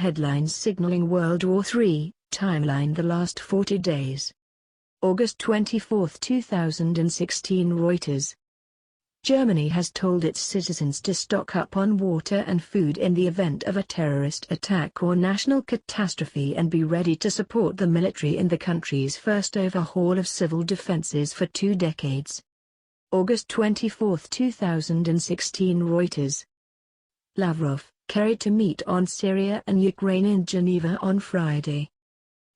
headlines signaling World War III, timeline the last 40 days. August 24, 2016 Reuters. Germany has told its citizens to stock up on water and food in the event of a terrorist attack or national catastrophe and be ready to support the military in the country's first overhaul of civil defenses for 2 decades. August 24, 2016 Reuters. Lavrov, Kerry to meet on Syria and Ukraine in Geneva on Friday.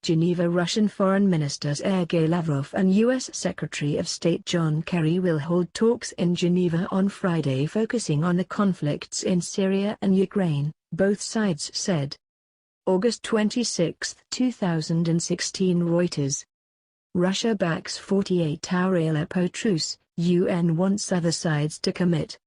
Geneva. Russian Foreign Minister Sergei Lavrov and U.S. Secretary of State John Kerry will hold talks in Geneva on Friday focusing on the conflicts in Syria and Ukraine, both sides said. August 26, 2016 Reuters. Russia backs 48-hour Aleppo truce, UN wants other sides to commit.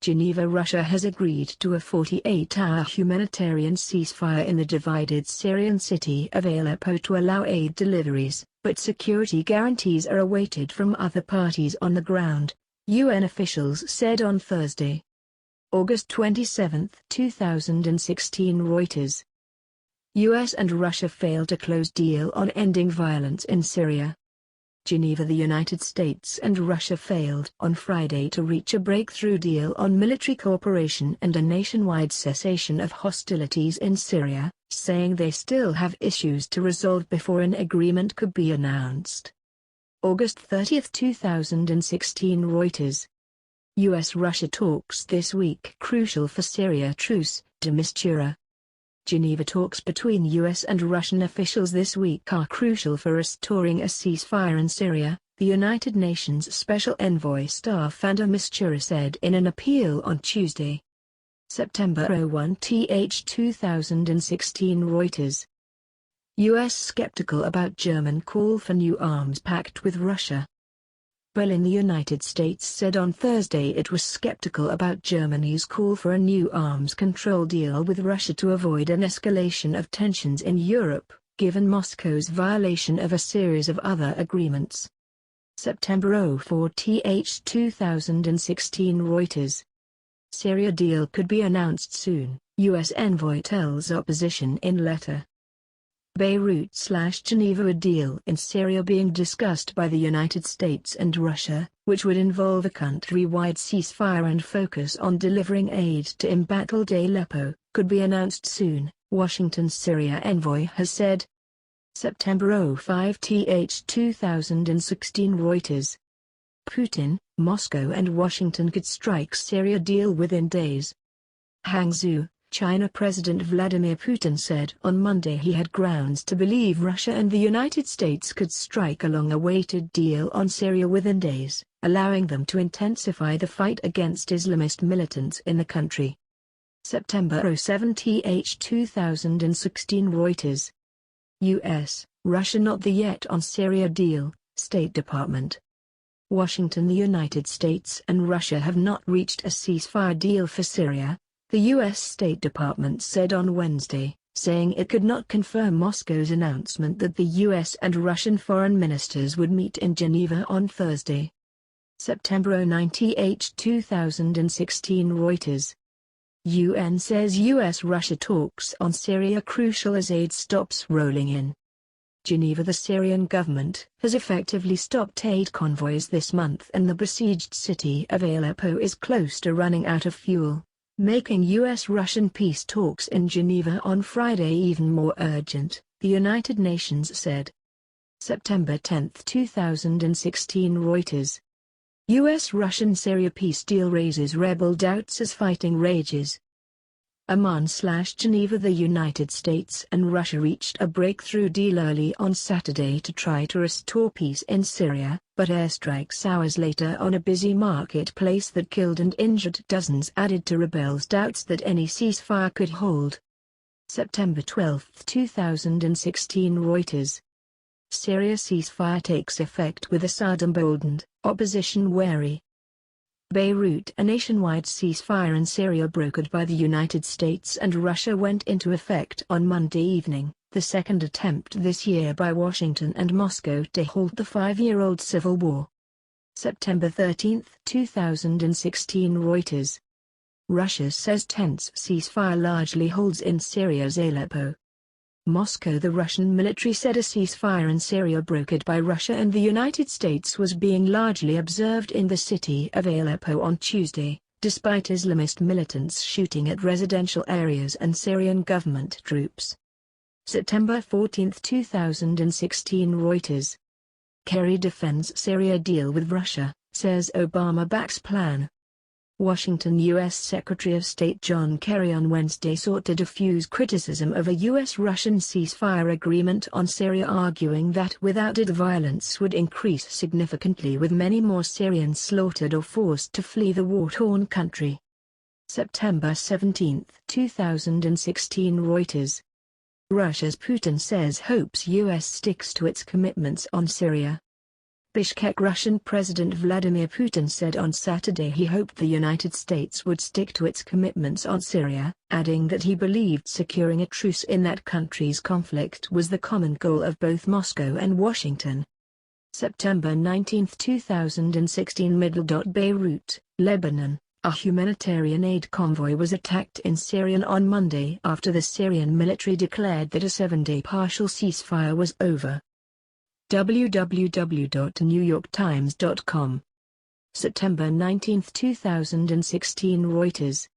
Geneva. Russia has agreed to a 48-hour humanitarian ceasefire in the divided Syrian city of Aleppo to allow aid deliveries, but security guarantees are awaited from other parties on the ground, UN officials said on Thursday. August 27, 2016 Reuters. US and Russia fail to close deal on ending violence in Syria. Geneva. The United States and Russia failed on Friday to reach a breakthrough deal on military cooperation and a nationwide cessation of hostilities in Syria, saying they still have issues to resolve before an agreement could be announced. August 30, 2016 Reuters. US-Russia talks this week crucial for Syria truce, de Mistura. Geneva. Talks between U.S. and Russian officials this week are crucial for restoring a ceasefire in Syria, the United Nations Special Envoy Staffan de Mistura said in an appeal on Tuesday. September 01 2016 Reuters. U.S. skeptical about German call for new arms pact with Russia. Berlin. The United States said on Thursday it was skeptical about Germany's call for a new arms control deal with Russia to avoid an escalation of tensions in Europe, given Moscow's violation of a series of other agreements. September 04 2016 Reuters. Syria deal could be announced soon, U.S. envoy tells opposition in letter. Beirut/Geneva. A deal in Syria being discussed by the United States and Russia, which would involve a country-wide ceasefire and focus on delivering aid to embattled Aleppo, could be announced soon, Washington's Syria envoy has said. September 05 2016 Reuters. Putin, Moscow and Washington could strike Syria deal within days. Hangzhou, China. President Vladimir Putin said on Monday he had grounds to believe Russia and the United States could strike a long-awaited deal on Syria within days, allowing them to intensify the fight against Islamist militants in the country. September 07 2016 Reuters. U.S., Russia not the yet on Syria deal, State Department. Washington. The United States and Russia have not reached a ceasefire deal for Syria, the U.S. State Department said on Wednesday, saying it could not confirm Moscow's announcement that the U.S. and Russian foreign ministers would meet in Geneva on Thursday. September 09 2016 Reuters. UN says U.S.-Russia talks on Syria crucial as aid stops rolling in. Geneva. The Syrian government has effectively stopped aid convoys this month and the besieged city of Aleppo is close to running out of fuel, making U.S.-Russian peace talks in Geneva on Friday even more urgent, the United Nations said. September 10, 2016 Reuters. U.S.-Russian Syria peace deal raises rebel doubts as fighting rages. Amman/Geneva. The United States and Russia reached a breakthrough deal early on Saturday to try to restore peace in Syria, but airstrikes hours later on a busy marketplace that killed and injured dozens added to rebels' doubts that any ceasefire could hold. September 12, 2016 Reuters. Syria ceasefire takes effect with Assad emboldened, opposition wary. Beirut. A nationwide ceasefire in Syria brokered by the United States and Russia went into effect on Monday evening, the second attempt this year by Washington and Moscow to halt the 5-year-old civil war. September 13, 2016 Reuters. Russia says tense ceasefire largely holds in Syria's Aleppo. Moscow. The Russian military said a ceasefire in Syria brokered by Russia and the United States was being largely observed in the city of Aleppo on Tuesday, despite Islamist militants shooting at residential areas and Syrian government troops. September 14, 2016. Reuters. Kerry defends Syria deal with Russia, says Obama backs plan. Washington. U.S. Secretary of State John Kerry on Wednesday sought to diffuse criticism of a U.S.-Russian ceasefire agreement on Syria, arguing that without it violence would increase significantly with many more Syrians slaughtered or forced to flee the war-torn country. September 17, 2016. Reuters. Russia's Putin says hopes U.S. sticks to its commitments on Syria. Bishkek. Russian President Vladimir Putin said on Saturday he hoped the United States would stick to its commitments on Syria, adding that he believed securing a truce in that country's conflict was the common goal of both Moscow and Washington. September 19, 2016. Beirut, Lebanon. A humanitarian aid convoy was attacked in Syria on Monday after the Syrian military declared that a 7-day partial ceasefire was over. www.newyorktimes.com. September 19, 2016. Reuters.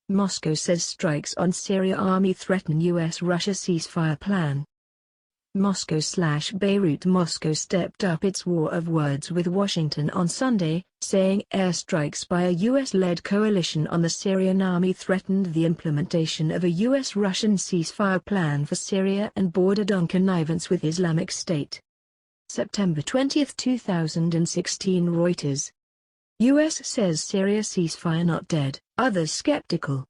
Moscow says strikes on Syria army threaten U.S.-Russia ceasefire plan. Moscow/Beirut. Moscow stepped up its war of words with Washington on Sunday, saying airstrikes by a U.S.-led coalition on the Syrian army threatened the implementation of a U.S.-Russian ceasefire plan for Syria and bordered on connivance with Islamic State. September 20, 2016. Reuters. U.S. says Syria ceasefire not dead, others skeptical.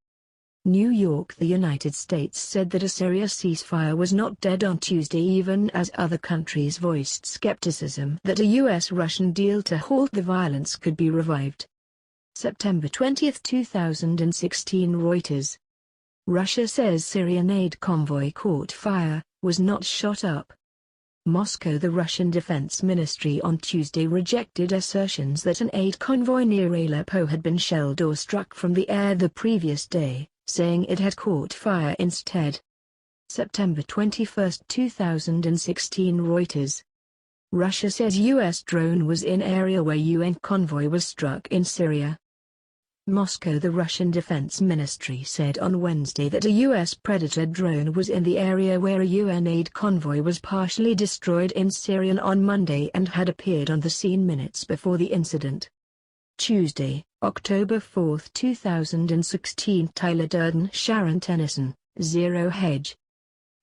New York. The United States said that a Syria ceasefire was not dead on Tuesday, even as other countries voiced skepticism that a U.S.-Russian deal to halt the violence could be revived. September 20, 2016. Reuters. Russia says Syrian aid convoy caught fire, was not shot up. Moscow. The Russian Defense Ministry on Tuesday rejected assertions that an aid convoy near Aleppo had been shelled or struck from the air the previous day, saying it had caught fire instead. September 21, 2016. Reuters. Russia says U.S. drone was in area where UN convoy was struck in Syria. Moscow. The Russian Defense Ministry said on Wednesday that a U.S. Predator drone was in the area where a UN aid convoy was partially destroyed in Syria on Monday and had appeared on the scene minutes before the incident. Tuesday, October 4, 2016. Tyler Durden. Sharon Tennyson, Zero Hedge.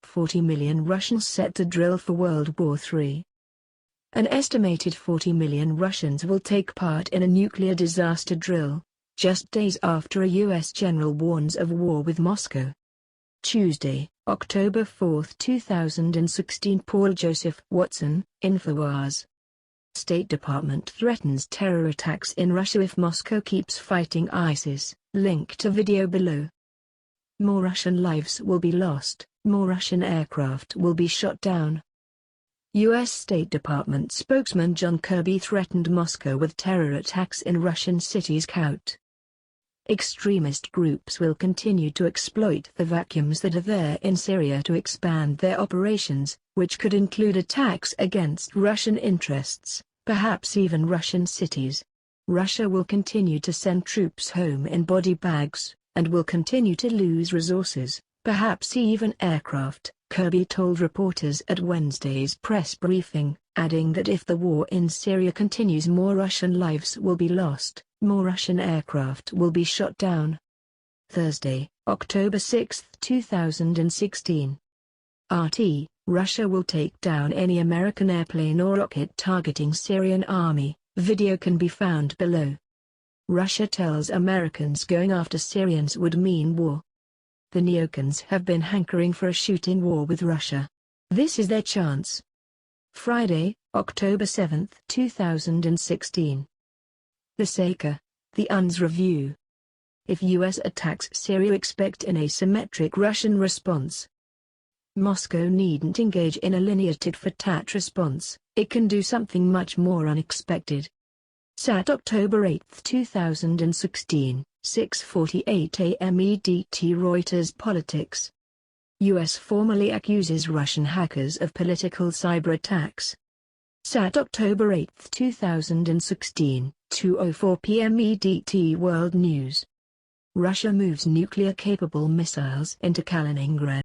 40 million Russians set to drill for World War III. An estimated 40 million Russians will take part in a nuclear disaster drill, just days after a U.S. general warns of war with Moscow. Tuesday, October 4, 2016. Paul Joseph Watson, InfoWars. State Department threatens terror attacks in Russia if Moscow keeps fighting ISIS, link to video below. More Russian lives will be lost, more Russian aircraft will be shot down. U.S. State Department spokesman John Kirby threatened Moscow with terror attacks in Russian cities. Extremist groups will continue to exploit the vacuums that are there in Syria to expand their operations, which could include attacks against Russian interests, perhaps even Russian cities. Russia will continue to send troops home in body bags, and will continue to lose resources, perhaps even aircraft, Kirby told reporters at Wednesday's press briefing, adding that if the war in Syria continues, more Russian lives will be lost, more Russian aircraft will be shot down. Thursday, October 6, 2016. RT, Russia will take down any American airplane or rocket targeting Syrian army, video can be found below. Russia tells Americans going after Syrians would mean war. The neocons have been hankering for a shooting war with Russia. This is their chance. Friday, October 7, 2016. The Saker, the UN's review. If U.S. attacks Syria, expect an asymmetric Russian response. Moscow needn't engage in a linear tit-for-tat response, it can do something much more unexpected. Sat. October 8, 2016, 6:48 a.m. EDT. Reuters. Politics. U.S. formally accuses Russian hackers of political cyber attacks. Sat. October 8, 2016, 2:04 p.m. EDT. World News. Russia moves nuclear-capable missiles into Kaliningrad.